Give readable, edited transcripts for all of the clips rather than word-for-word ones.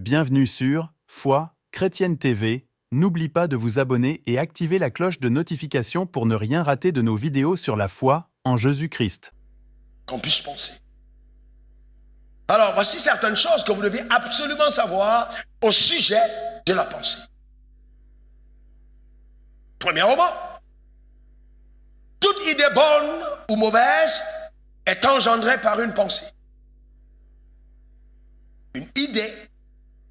Bienvenue sur Foi Chrétienne TV. N'oublie pas de vous abonner et activer la cloche de notification pour ne rien rater de nos vidéos sur la foi en Jésus-Christ. Qu'on puisse penser. Alors, voici certaines choses que vous devez absolument savoir au sujet de la pensée. Premièrement, toute idée bonne ou mauvaise est engendrée par une pensée. Une idée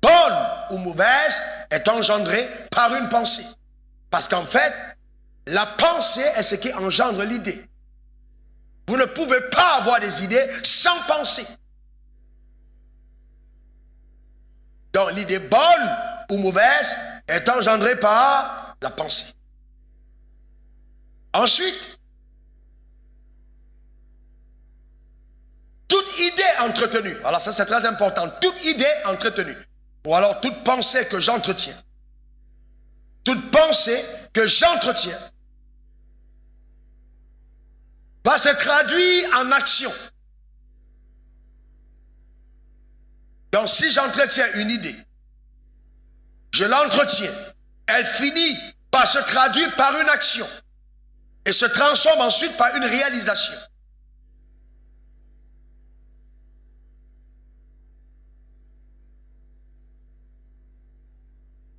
bonne ou mauvaise est engendrée par une pensée. Parce qu'en fait, la pensée est ce qui engendre l'idée. Vous ne pouvez pas avoir des idées sans penser. Donc l'idée bonne ou mauvaise est engendrée par la pensée. Ensuite, toute idée entretenue, alors ça c'est très important, toute idée entretenue, ou alors toute pensée que j'entretiens, va se traduire en action. Donc si j'entretiens une idée, je l'entretiens, elle finit par se traduire par une action et se transforme ensuite par une réalisation.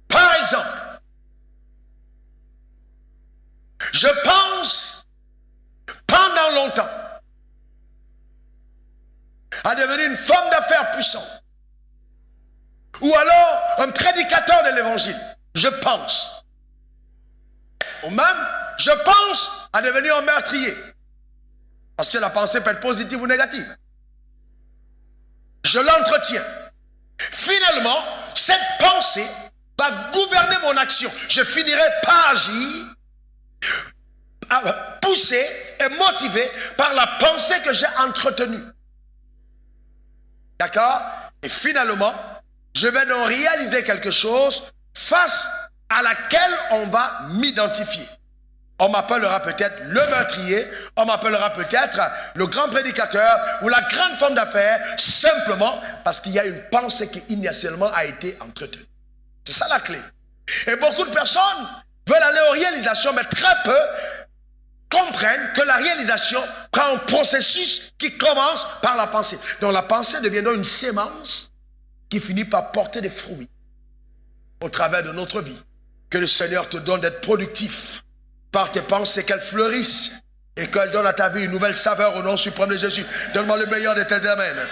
Par exemple, je pense pendant longtemps à devenir une femme d'affaires puissante. Ou alors un prédicateur de l'évangile. Je pense. Ou même, je pense à devenir un meurtrier. Parce que la pensée peut être positive ou négative. Je l'entretiens. Finalement, cette pensée va gouverner mon action. Je finirai par agir, poussé et motivé par la pensée que j'ai entretenue. D'accord? Et finalement, je vais donc réaliser quelque chose face à laquelle on va m'identifier. On m'appellera peut-être le meurtrier, on m'appellera peut-être le grand prédicateur ou la grande femme d'affaires, simplement parce qu'il y a une pensée qui initialement a été entretenue. C'est ça la clé. Et beaucoup de personnes veulent aller aux réalisations, mais très peu comprennent que la réalisation prend un processus qui commence par la pensée. Donc la pensée devient donc une sémence qui finit par porter des fruits au travers de notre vie. Que le Seigneur te donne d'être productif par tes pensées, qu'elles fleurissent et qu'elles donnent à ta vie une nouvelle saveur au nom suprême de Jésus. Donne-moi le meilleur de tes amens.